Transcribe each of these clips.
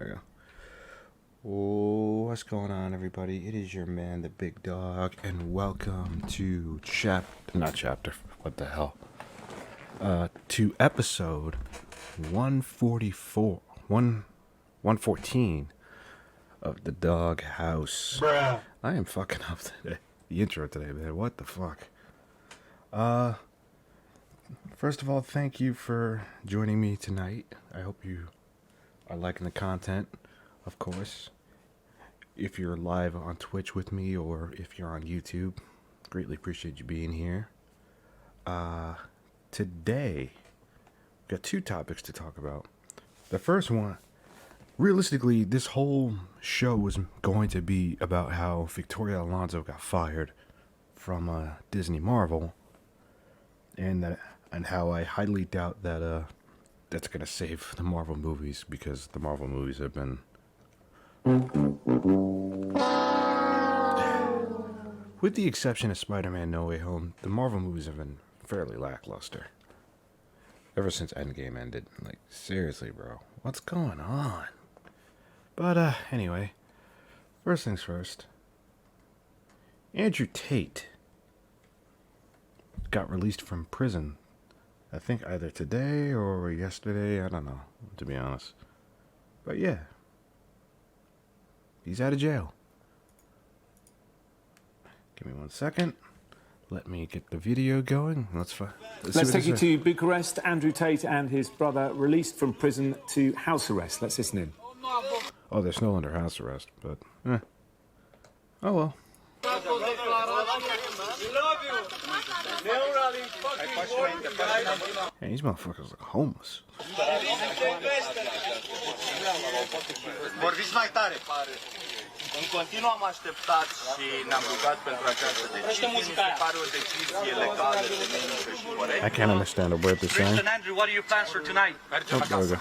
we go. Oh, what's going on, everybody? It is your man, the big dog, and welcome to to episode 114 of the Dog House. Bruh. I am fucking up today. The intro today, man. What the fuck? First of all, thank you for joining me tonight. I hope you are liking the content, of course. If you're live on Twitch with me or if you're on YouTube, greatly appreciate you being here. Today, we've got two topics to talk about. The first one, realistically, this whole show was going to be about how Victoria Alonso got fired from Disney Marvel, and how I highly doubt that that's gonna save the Marvel movies, because the Marvel movies have been, with the exception of Spider-Man No Way Home, the Marvel movies have been fairly lackluster ever since Endgame ended. Like, seriously, bro, what's going on? But anyway, first things first. Andrew Tate got released from prison, I think either today or yesterday, I don't know, to be honest. But yeah, he's out of jail. Give me 1 second. Let me get the video going. Let's take you to Bucharest. Andrew Tate and his brother released from prison to house arrest. Let's listen in. Oh, they're still under house arrest, but oh well. Hey, these motherfuckers look homeless. Vorbiți mai tare. În continuu am așteptat și ne-am rugat pentru această decizie. Mi se pare o decizie legală, demnică și corectă. I can't understand a word they're saying. Kristen, Andrew, what are your plans for tonight? Mergem acasă.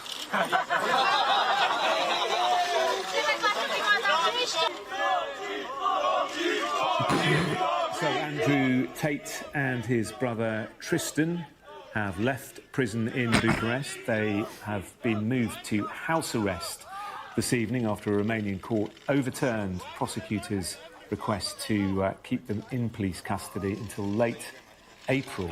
So Andrew Tate and his brother Tristan have left prison in Bucharest. They have been moved to house arrest this evening after a Romanian court overturned prosecutors' request to keep them in police custody until late April.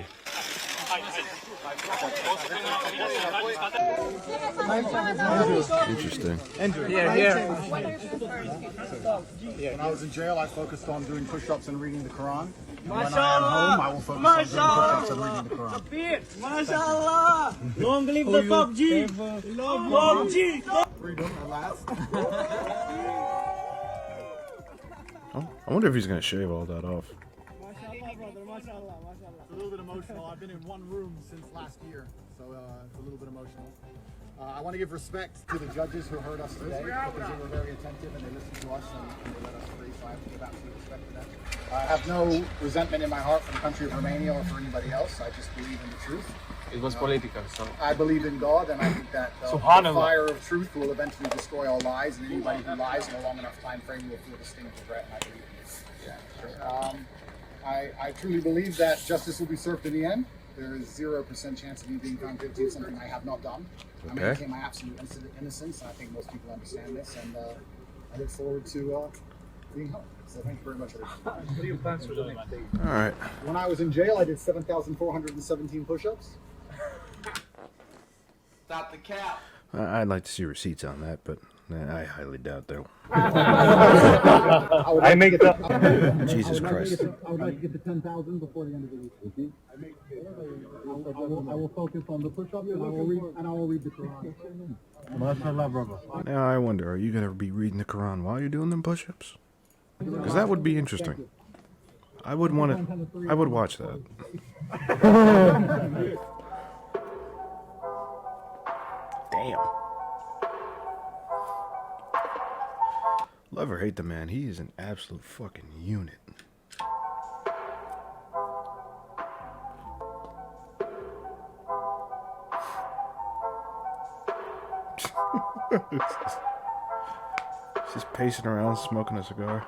Interesting. When I was in jail, I focused on doing push-ups and reading the Quran. When I am home, I will focus on doing push-ups and reading the Quran. MashaAllah! Long live the PUBG! PUBG! Freedom at last. Oh, I wonder if he's gonna shave all that off. MashaAllah, brother, MashaAllah, MashaAllah. It's a little bit emotional. I've been in one room since last year, so it's a little bit emotional. I want to give respect to the judges who heard us today, because they were very attentive and they listened to us and they let us free, so I have to give absolute respect to them. I have no resentment in my heart for the country of Romania or for anybody else. I just believe in the truth. It was political, so... I believe in God, and I think that the fire of truth will eventually destroy all lies, and anybody who lies in a long enough time frame will feel the sting of regret, and I believe in this. Yeah, sure. I truly believe that justice will be served in the end. There is 0% chance of me being found guilty of something I have not done. I maintain my absolute innocence, and I think most people understand this, and I look forward to being home. So thank you very much, everybody. What are your plans for doing? All right. When I was in jail, I did 7,417 push-ups. Stop the cap. I'd like to see receipts on that, but I highly doubt they'll. I make it up. Jesus Christ. I would like to get to 10,000 before the end of the week. I will focus on the push-ups and I will read the Quran. MashaAllah, brother. Now I wonder, are you gonna be reading the Quran while you're doing them push-ups? Because that would be interesting. I would watch that. Damn. Love or hate the man, he is an absolute fucking unit. Just pacing around smoking a cigar.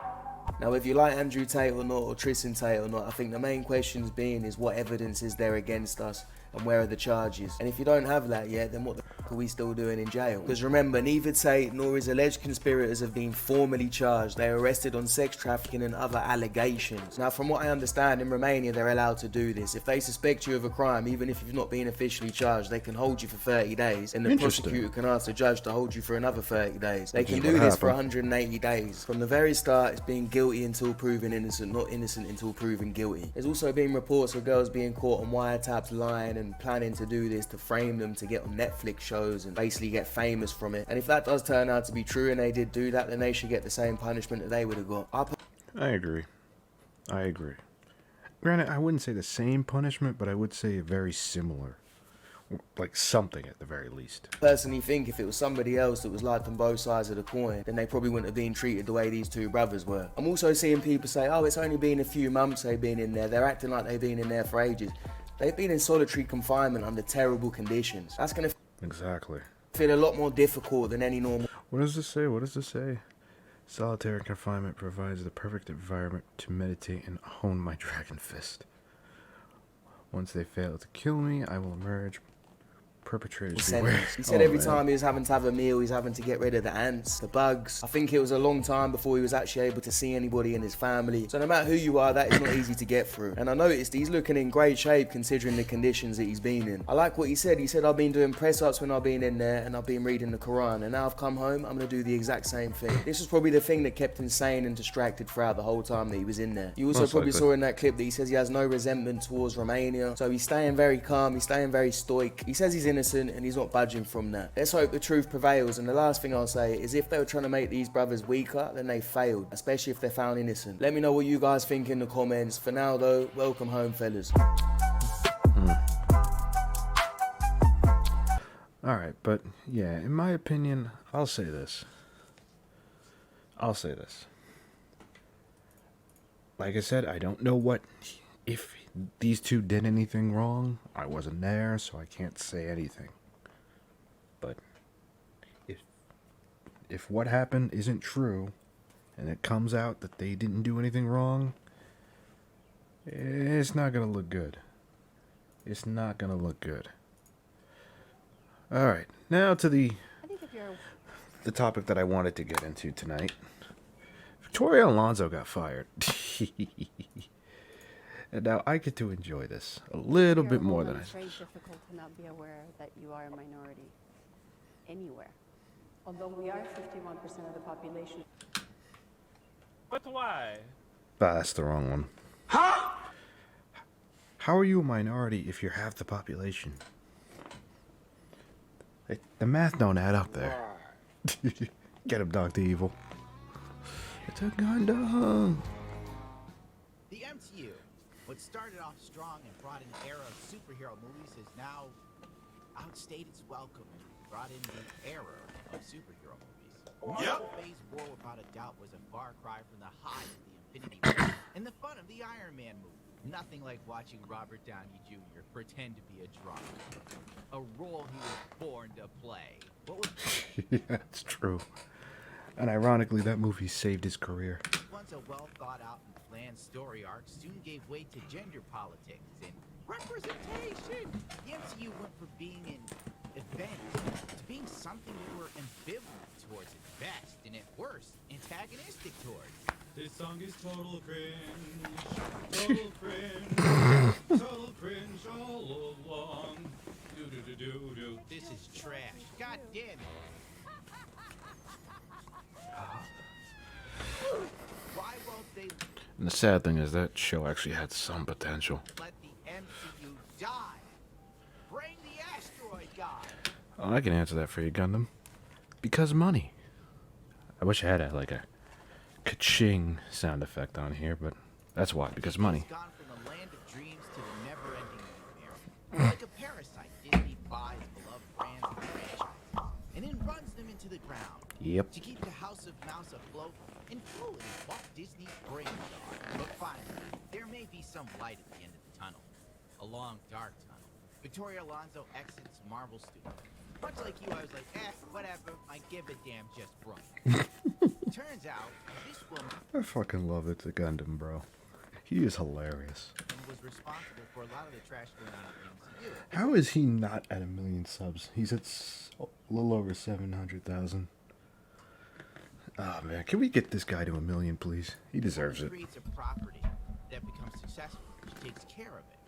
Now, if you like Andrew Tate or not, or Tristan Tate or not, I think the main questions being is what evidence is there against us and where are the charges? And if you don't have that yet, then what the fuck are we still doing in jail? Because remember, neither Tate nor his alleged conspirators have been formally charged. They were arrested on sex trafficking and other allegations. Now, from what I understand, in Romania, they're allowed to do this. If they suspect you of a crime, even if you've not been officially charged, they can hold you for 30 days, and the prosecutor can ask the judge to hold you for another 30 days. They can do this for 180 days. From the very start, it's being guilty until proven innocent, not innocent until proven guilty. There's also been reports of girls being caught on wiretaps lying and planning to do this to frame them to get on Netflix shows and basically get famous from it. And if that does turn out to be true and they did do that, then they should get the same punishment that they would have got. I agree. Granted, I wouldn't say the same punishment, but I would say very similar. Like something at the very least. Personally think if it was somebody else that was like on both sides of the coin, then they probably wouldn't have been treated the way these two brothers were. I'm also seeing people say, oh, it's only been a few months they've been in there. They're acting like they've been in there for ages. They've been in solitary confinement under terrible conditions. That's going to Exactly. feel a lot more difficult than any normal. What does this say? Solitary confinement provides the perfect environment to meditate and hone my dragon fist. Once they fail to kill me, I will emerge. Perpetrators beware. He said every time he was having to have a meal, he's having to get rid of the ants, the bugs. I think it was a long time before he was actually able to see anybody in his family. So no matter who you are, that is not easy to get through. And I noticed he's looking in great shape considering the conditions that he's been in. I like what he said. He said, I've been doing press-ups when I've been in there and I've been reading the Quran. And now I've come home, I'm going to do the exact same thing. This was probably the thing that kept him sane and distracted throughout the whole time that he was in there. You also probably saw in that clip that he says he has no resentment towards Romania. So he's staying very calm, he's staying very stoic. He says he's innocent and he's not budging from that. Let's hope the truth prevails, and the last thing I'll say is if they were trying to make these brothers weaker, then they failed, especially if they're found innocent. Let me know what you guys think in the comments. For now though, welcome home, fellas. Alright, but yeah, in my opinion, I'll say this. Like I said, I don't know if these two did anything wrong. I wasn't there, so I can't say anything. But if what happened isn't true, and it comes out that they didn't do anything wrong, it's not gonna look good. Alright, now to the topic that I wanted to get into tonight. Victoria Alonso got fired. And now I get to enjoy this a little bit more than I. It's very difficult to not be aware that you are a minority anywhere. Although we are 51% of the population. But why? That's the wrong one. Huh? How are you a minority if you're half the population? The math don't add up there. Get him, Dr. Evil. It's a Gundam. The MCU, what started off strong and brought an era of superhero movies, has now outstayed its welcome and brought in the era of superhero movies. Marvel Phase 4, without a doubt, was a far cry from the high of the Infinity War and the fun of the Iron Man movie. Nothing like watching Robert Downey Jr. pretend to be a drunk. A role he was born to play. What was Yeah, that's true. And ironically, that movie saved his career. once a well thought out and planned story arc soon gave way to gender politics and representation. The MCU went from being an event to being something we were ambivalent towards at best, and at worst, antagonistic towards. This song is total cringe, total cringe all along. Do. This is trash. God damn it. Why won't they And the sad thing is that show actually had some potential. let the MCU die? Bring the asteroid god. Oh, I can answer that for you, Gundam. Because money. I wish I had like a ka-ching sound effect on here, but that's why, because money. It's gone from the land of dreams to the never-ending nightmare. Like a parasite, Disney buys beloved brands and franchises, and then runs them into the ground. Yep. To keep the House of Mouse afloat and fully Walt Disney's brain dog. But finally, there may be some light at the end of the tunnel. A long, dark tunnel. Victoria Alonso exits Marvel Studios. Much like you, I was like, whatever, I give a damn, just right. Turns out, this woman I fucking love it, the Gundam, bro. He is hilarious. was responsible for a lot of the trash going on at the MCU. How is he not at 1 million subs? He's at a little over 700,000. Oh man, can we get this guy to 1 million, please? He deserves it. Creates a property that becomes successful, which takes care of it.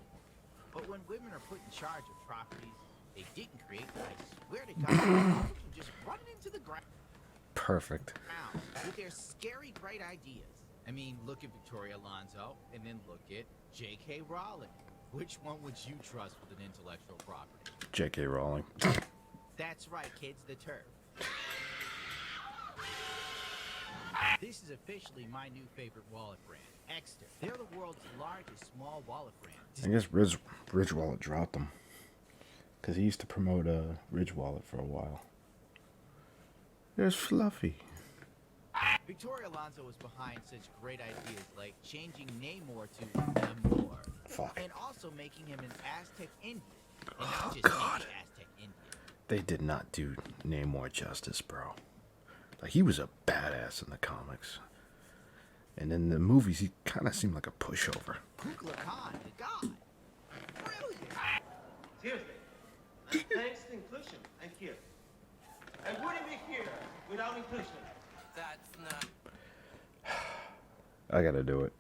But when women are put in charge of properties they didn't create, I swear to God, will just run into the ground. Perfect. With their scary bright ideas. I mean, look at Victoria Alonso, and then look at J.K. Rowling. Which one would you trust with an intellectual property? J.K. Rowling. That's right, kids, the turf. This is officially my new favorite wallet brand, Exter. They're the world's largest small wallet brand. I guess Ridge Wallet dropped him. Because he used to promote Ridge Wallet for a while. There's Fluffy. Victoria Alonso was behind such great ideas like changing Namor to Namor. Fuck. And also making him an Aztec Indian. And not just God. any Aztec Indian. They did not do Namor justice, bro. Like, he was a badass in the comics. And in the movies, he kind of seemed like a pushover. Kublai Khan, the god. Brilliant. Seriously, thanks to inclusion, I'm here. I wouldn't be here without inclusion. That's not. I gotta do it.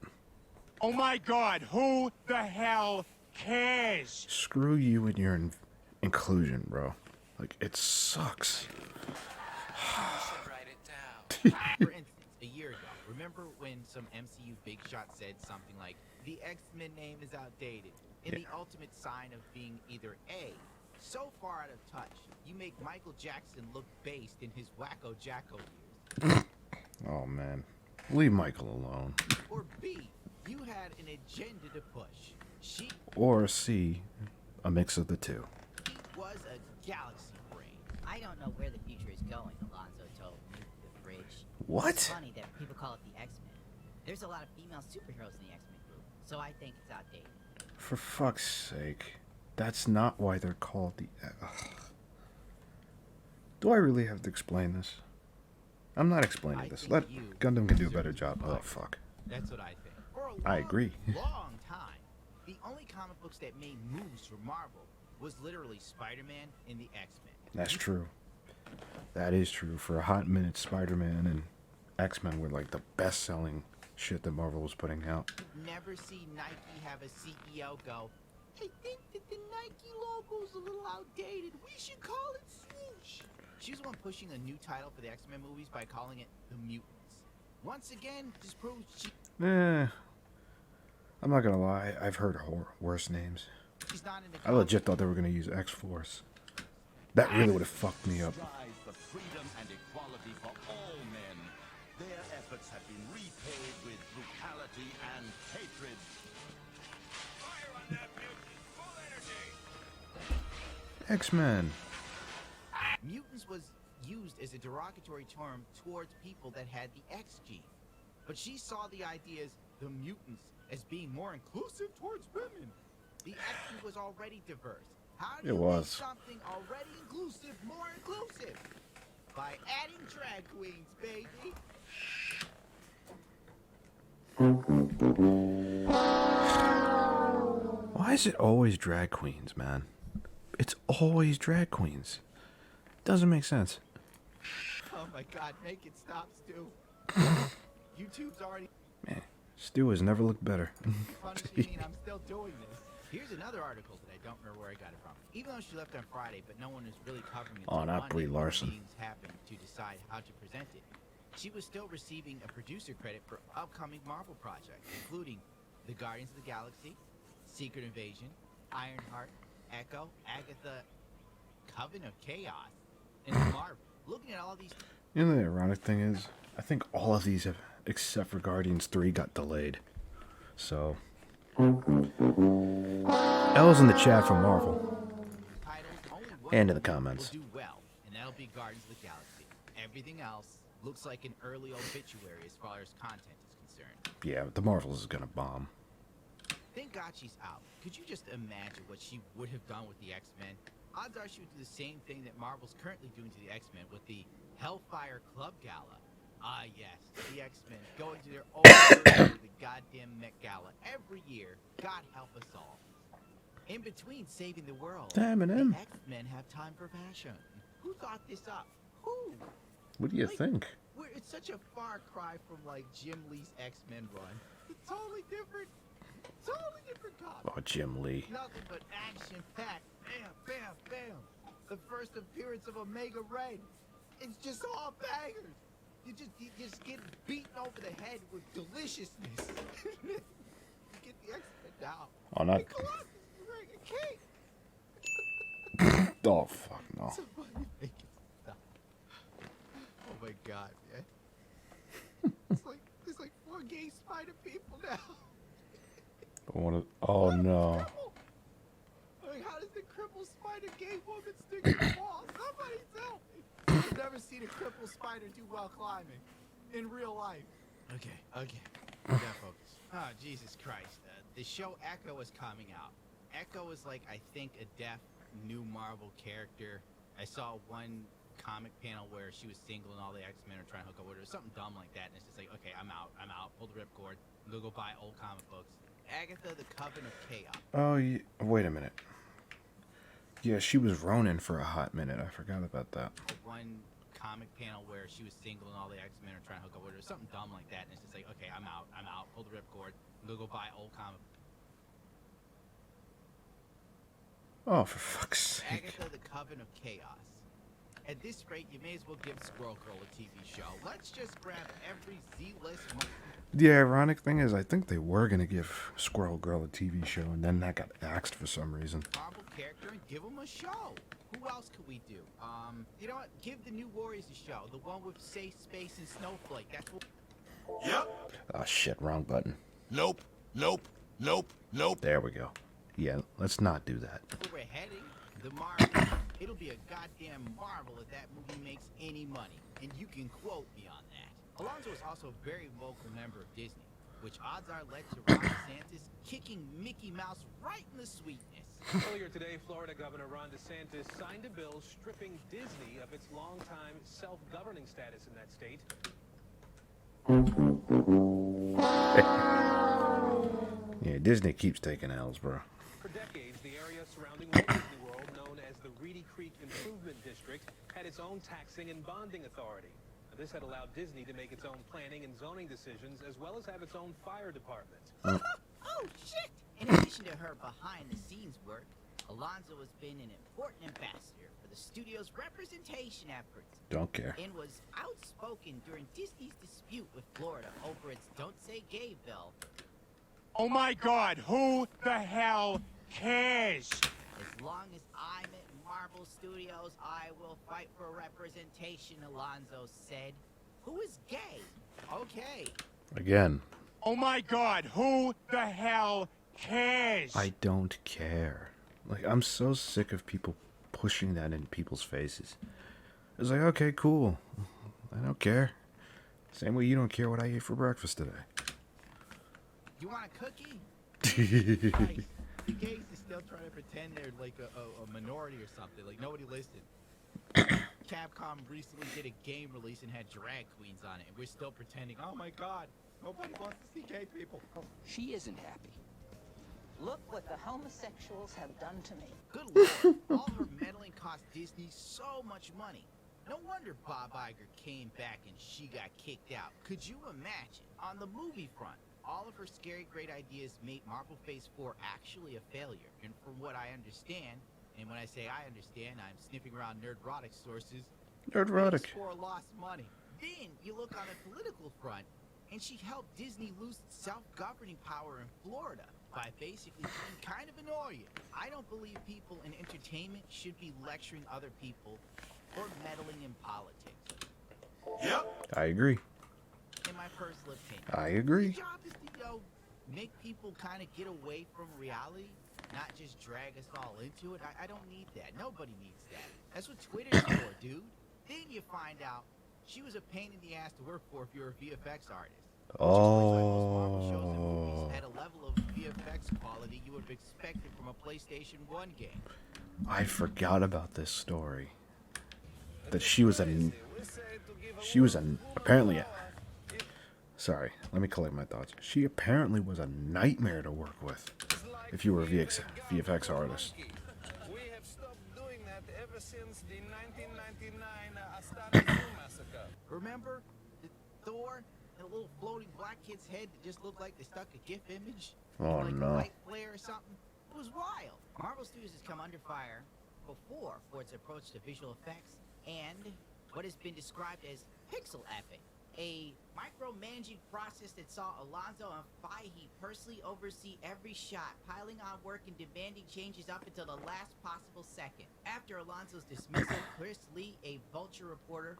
Oh my God, who the hell cares? Screw you and your inclusion, bro. Like, it sucks. For instance, a year ago, remember when some MCU big shot said something like, the X-Men name is outdated, and the ultimate sign of being either A, so far out of touch, you make Michael Jackson look based in his wacko jacko years. Oh, man. Leave Michael alone. Or B, you had an agenda to push. She Or C, a mix of the two. was a galaxy brain. I don't know where the future is going, Alonzo told me, the fridge. What? It's funny that people call it the X-Men. There's a lot of female superheroes in the X-Men group, so I think it's outdated. For fuck's sake. That's not why they're called the... Ugh. Do I really have to explain this? I'm not explaining this. Let Gundam can do a better job. Oh, fuck. That's what I think. For a I agree. long time, the only comic books that made moves for Marvel was literally Spider-Man and the X-Men. That's true. That is true. For a hot minute, Spider-Man and X-Men were like the best-selling shit that Marvel was putting out. Never see Nike have a CEO go, I think that the Nike logo's a little outdated. We should call it swoosh. She was the one pushing a new title for the X-Men movies by calling it The Mutants. Once again, just proves she... I'm not gonna lie. I've heard worse names. She's not in the I legit thought they were gonna use X-Force. That really would have fucked me up. For freedom and equality for all men. Their efforts have been repaid with brutality and hatred. Fire on that mutant! Full energy! X-Men. Mutants was used as a derogatory term towards people that had the X gene. But she saw the idea as the mutants as being more inclusive towards women. The X was already diverse. How do you make something already inclusive more inclusive? By adding drag queens, baby. Why is it always drag queens, man? It's always drag queens. Doesn't make sense. Oh my God, make it stop, Stu. YouTube's already... Man, Stu has never looked better. punishing me and I'm still doing this. Here's another article that I don't remember where I got it from. Even though she left on Friday, but no one is really covering it. Oh, not Brie Larson. Meetings happened to decide how to present it. She was still receiving a producer credit for upcoming Marvel projects, including The Guardians of the Galaxy, Secret Invasion, Ironheart, Echo, Agatha, Coven of Chaos, and Marvel. Looking at all these... You know the ironic thing is, I think all of these, have, except for Guardians 3, got delayed. So... L's in the chat for Marvel. And in the comments. Will do well, and that'll be Guardians of the Galaxy. Everything else looks like an early obituary as far as content is concerned. Yeah, the Marvels is gonna bomb. Thank God she's out. Could you just imagine what she would have done with the X-Men? Odds are she would do the same thing that Marvel's currently doing to the X-Men with the Hellfire Club Gala. Ah, yes, the X-Men going to their own version of the goddamn Met Gala every year. God help us all. In between saving the world, Damn, Eminem. the X-Men have time for fashion. Who thought this up? Who? What do you think? It's such a far cry from like Jim Lee's X-Men run. It's totally different comic. Oh, Jim Lee. Nothing but action packed. Bam, bam, bam. The first appearance of Omega Red. It's just all bangers. You just get beaten over the head with deliciousness. You get the X-Men down. Oh, not. Colossus is wearing a cape. Oh, fuck no. Somebody make it stop. Oh my god, man. There's like 4 gay spider people now. Oh no. I mean, how does the crippled spider gay woman stick to the wall? Somebody tell me. I've never seen a crippled spider do well climbing in real life. Okay. Got focus. Oh, Jesus Christ. The show Echo is coming out. Echo is like, I think, a deaf new Marvel character. I saw one comic panel where she was single and all the X-Men are trying to hook up with her. Something dumb like that. And it's just like, okay, I'm out. Pull the ripcord. I'm gonna go buy old comic books. Agatha, the Coven of Chaos. Oh, yeah. Wait a minute. Yeah, she was Ronin for a hot minute. I forgot about that. One comic panel where she was single and all the X-Men are trying to hook up with her. Something dumb like that. And it's just like, okay, I'm out. Pull the ripcord. I'm gonna go buy old comic. Oh, for fuck's sake. Agatha, the Coven of Chaos. At this rate, you may as well give Squirrel Girl a TV show. Let's just grab every Z-list. The ironic thing is, I think they were gonna give Squirrel Girl a TV show, and then that got axed for some reason. Marvel character and give them a show. Who else could we do? You know what? Give the New Warriors a show. The one with Safe Space and Snowflake. That's what. Yep. Oh shit, wrong button. Nope. There we go. Yeah, let's not do that. Where we're heading, the Marvel. It'll be a goddamn marvel if that movie makes any money. And you can quote me on that. Alonzo is also a very vocal member of Disney, which odds are led to Ron DeSantis kicking Mickey Mouse right in the sweetness. Earlier today, Florida Governor Ron DeSantis signed a bill stripping Disney of its longtime self-governing status in that state. Yeah, Disney keeps taking L's, bro. For decades, the area surrounding Walt Disney World, known as the Reedy Creek Improvement District, had its own taxing and bonding authority. Now, this had allowed Disney to make its own planning and zoning decisions, as well as have its own fire department. Oh, shit! In addition to her behind-the-scenes work, Alonzo has been an important ambassador for the studio's representation efforts. Don't care. And was outspoken during Disney's dispute with Florida over its Don't Say Gay bill. Oh my god, who the hell cares? As long as I'm at Marvel Studios, I will fight for representation, Alonzo said. Who is gay? Okay. Again. Oh my god, who the hell cares? I don't care. Like, I'm so sick of people pushing that in people's faces. It's like, okay, cool. I don't care. Same way you don't care what I ate for breakfast today. You want a cookie? Christ, the gays are still trying to pretend they're like a minority or something. Like, nobody listened. Capcom recently did a game release and had drag queens on it, and we're still pretending, oh my god, nobody wants to see gay people. She isn't happy. Look what the homosexuals have done to me. Good lord, all her meddling cost Disney so much money. No wonder Bob Iger came back and she got kicked out. Could you imagine? On the movie front, all of her scary great ideas made Marvel Phase 4 actually a failure. And from what I understand, and when I say I understand, I'm sniffing around Nerdrotic sources. Nerdrotic. Phase 4 lost money. Then you look on the political front, and she helped Disney lose self-governing power in Florida by basically being kind of annoying. I don't believe people in entertainment should be lecturing other people or meddling in politics. Yep. I agree. In my personal opinion. I agree. The job is to, make people kind of get away from reality, not just drag us all into it. I don't need that. Nobody needs that. That's what Twitter's for, dude. Then you find out she was a pain in the ass to work for if you're a VFX artist. Oh. At a level of VFX quality you would have expected from a PlayStation 1 game. I forgot about this story. That sorry, let me collect my thoughts. She apparently was a nightmare to work with. if you were a VFX artist. We have stopped doing that ever since the 1999 Astana Zoo massacre. Remember the Thor and a little floating black kid's head that just looked like they stuck a GIF image? Oh, like no. a light flare or something? It was wild. Marvel Studios has come under fire before for its approach to visual effects and what has been described as pixel epic, a micromanaging process that saw Alonzo and Fahey personally oversee every shot, piling on work and demanding changes up until the last possible second. After Alonzo's dismissal, Chris Lee, a Vulture reporter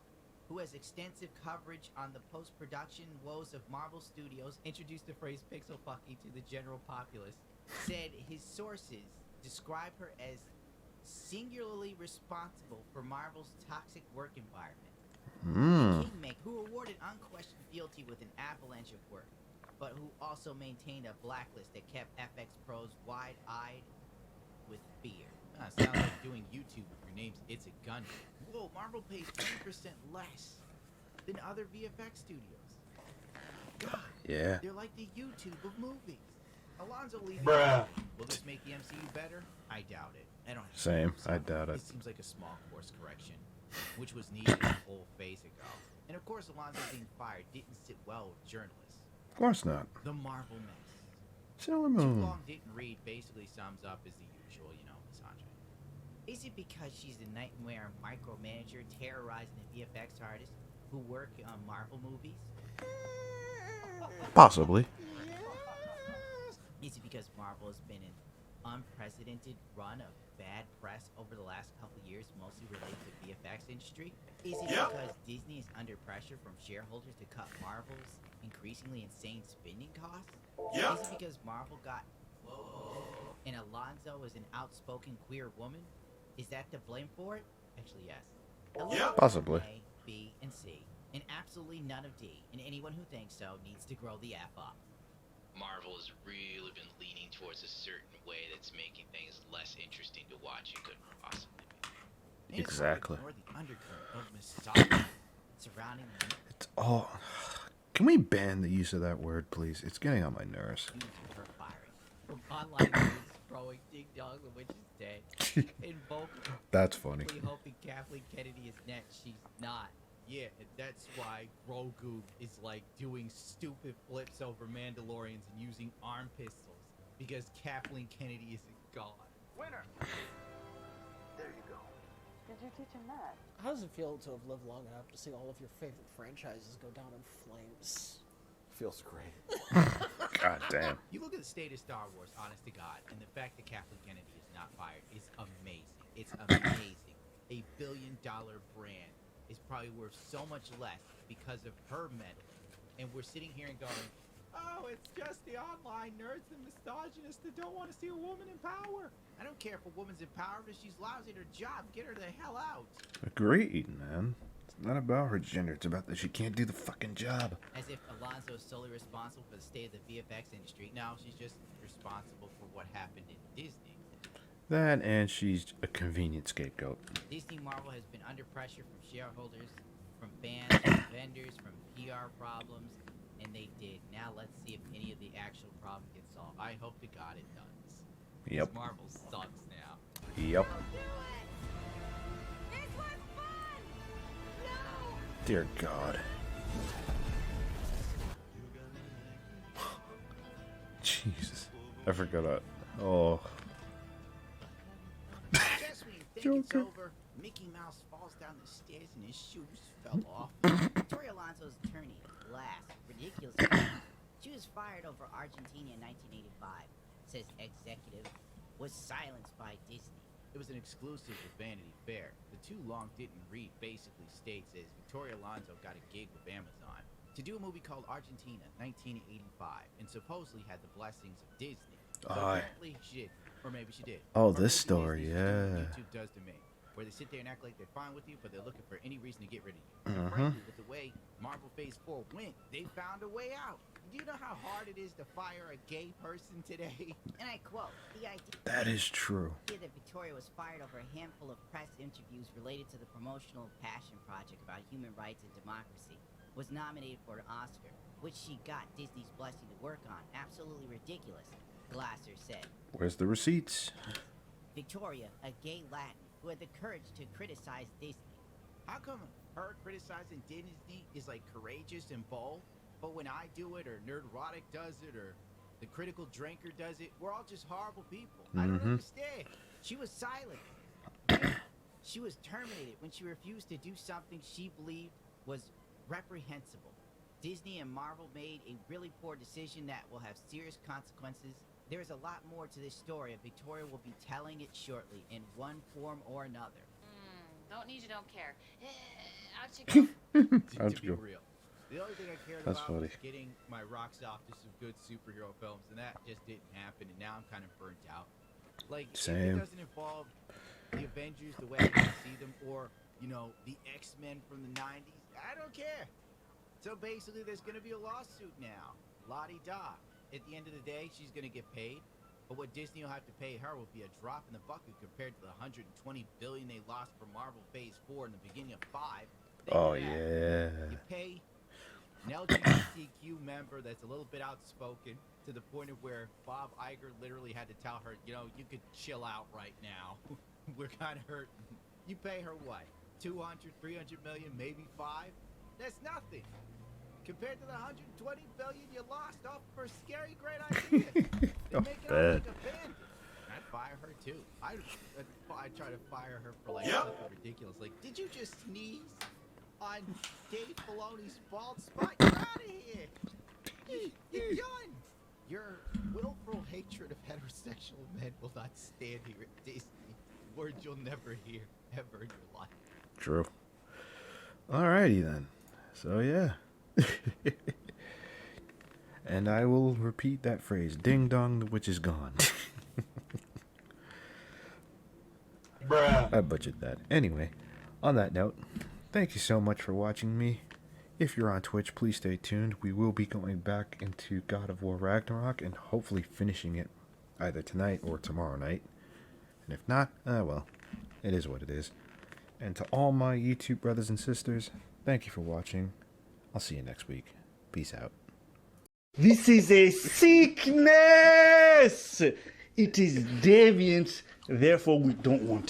who has extensive coverage on the post-production woes of Marvel Studios, introduced the phrase pixel fucking to the general populace, said his sources describe her as singularly responsible for Marvel's toxic work environment. Kingmaker, who awarded unquestioned fealty with an avalanche of work, but who also maintained a blacklist that kept FX pros wide-eyed with fear. Sounds like doing YouTube if your name's It's a Gun. Whoa, Marvel pays 10% less than other VFX studios. God, Yeah. they're like the YouTube of movies. Alonzo leaving. Bruh. Will this make the MCU better? I doubt it. I don't. Same. I doubt it. It seems like a small course correction, which was needed a full phase ago. And of course, Alonzo being fired didn't sit well with journalists. Of course not. The Marvel mess. Sailor Too Moon. long didn't read basically sums up as the usual, you know, Miss Andre. Is it because she's a nightmare micromanager terrorizing the VFX artists who work on Marvel movies? Possibly. Is it because Marvel has been an unprecedented run of bad press over the last couple years, mostly related to the VFX industry? Is it because Disney is under pressure from shareholders to cut Marvel's increasingly insane spending costs? Is it because Marvel got and Alonzo is an outspoken queer woman? Is that the blame for it? Actually, yes. Possibly. A, B, and C, and absolutely none of D. And anyone who thinks so needs to grow the F up. Marvel has really been leaning towards a certain way that's making things less interesting to watch. It couldn't possibly be. Exactly. Ignore the undercurrent of misogyny surrounding them. It's all. Can we ban the use of that word, please? It's getting on my nerves. Her firing. From online news throwing Ding Dong the Witch is dead. In vocal. That's funny. Hoping Kathleen Kennedy is next. She's not. Yeah, and that's why Grogu is like doing stupid flips over Mandalorians and using arm pistols. Because Kathleen Kennedy isn't God. Winner! There you go. Did you teach him that? How does it feel to have lived long enough to see all of your favorite franchises go down in flames? Feels great. God damn. You look at the state of Star Wars, honest to God, and the fact that Kathleen Kennedy is not fired is amazing. It's amazing. A billion-dollar brand is probably worth so much less because of her meddling. And we're sitting here and going, oh, it's just the online nerds and misogynists that don't want to see a woman in power. I don't care if a woman's in power, but if she's lousy at her job, get her the hell out. Agreed, man. It's not about her gender. It's about that she can't do the fucking job. As if Alonzo is solely responsible for the state of the VFX industry. No, she's just responsible for what happened in Disney. That and she's a convenient scapegoat. Disney Marvel has been under pressure from shareholders, from fans, from vendors, from PR problems, and they did. Now let's see if any of the actual problem gets solved. I hope to God it does. Yep. Marvel sucks now. Yep. Dear God. Jesus. I forgot that. Oh. Just when you think it's over, Mickey Mouse falls down the stairs and his shoes fell off. Victoria Alonso's attorney, last, ridiculously, she was fired over Argentina in 1985, says executive, was silenced by Disney. It was an exclusive with Vanity Fair. The too long didn't read basically states as Victoria Alonso got a gig with Amazon to do a movie called Argentina, 1985, and supposedly had the blessings of Disney. But apparently she did. Or maybe she did. Oh, Or this maybe story, Disney's just doing what yeah. YouTube does to me, where they sit there and act like they're fine with you, but they're looking for any reason to get rid of you. Mhm. And frankly, with the way Marvel Phase 4 went, they found a way out. Do you know how hard it is to fire a gay person today? And I quote, the idea That is true. that Victoria was fired over a handful of press interviews related to the promotional passion project about human rights and democracy was nominated for an Oscar, which she got Disney's blessing to work on. Absolutely ridiculous. Glasser said. Where's the receipts? Victoria, a gay Latin who had the courage to criticize Disney. How come her criticizing Disney is like courageous and bold, but when I do it, or Nerdrotic does it, or the Critical Drinker does it, we're all just horrible people? I don't understand. She was silent. She was terminated when she refused to do something she believed was reprehensible. Disney and Marvel made a really poor decision that will have serious consequences. There is a lot more to this story, and Victoria will be telling it shortly in one form or another. Don't need you, don't care. Out you go. To be real, the only thing I cared That's about funny. was getting my rocks off to some good superhero films, and that just didn't happen, and now I'm kind of burnt out. Like, if Same. it doesn't involve the Avengers the way I can see them, or, you know, the X-Men from the 90s, I don't care. So basically, there's going to be a lawsuit now. La-di-da. At the end of the day, she's going to get paid. But what Disney will have to pay her will be a drop in the bucket compared to the $120 billion they lost for Marvel Phase 4 in the beginning of 5. Oh, yeah. You pay an LGBTQ member that's a little bit outspoken to the point of where Bob Iger literally had to tell her, you know, you could chill out right now. We're kind of hurting. You pay her what? 200, 300 million, maybe 5? That's nothing. Compared to the 120 billion you lost off for a scary great idea. They make it out like a bandit. I'd fire her too. I'd try to fire her for like something ridiculous. Like, did you just sneeze on Dave Filoni's bald spot? You're out of here. You're done. Your willful hatred of heterosexual men will not stand here at Disney. Words you'll never hear ever in your life. True. Alrighty then. So yeah. And I will repeat that phrase. Ding dong, the witch is gone. Bruh. I butchered that. Anyway, on that note, thank you so much for watching me. If you're on Twitch, please stay tuned. We will be going back into God of War Ragnarok and hopefully finishing it either tonight or tomorrow night. And if not, well, it is what it is. And to all my YouTube brothers and sisters, thank you for watching. I'll see you next week. Peace out. This is a sickness! It is deviant, therefore we don't want it.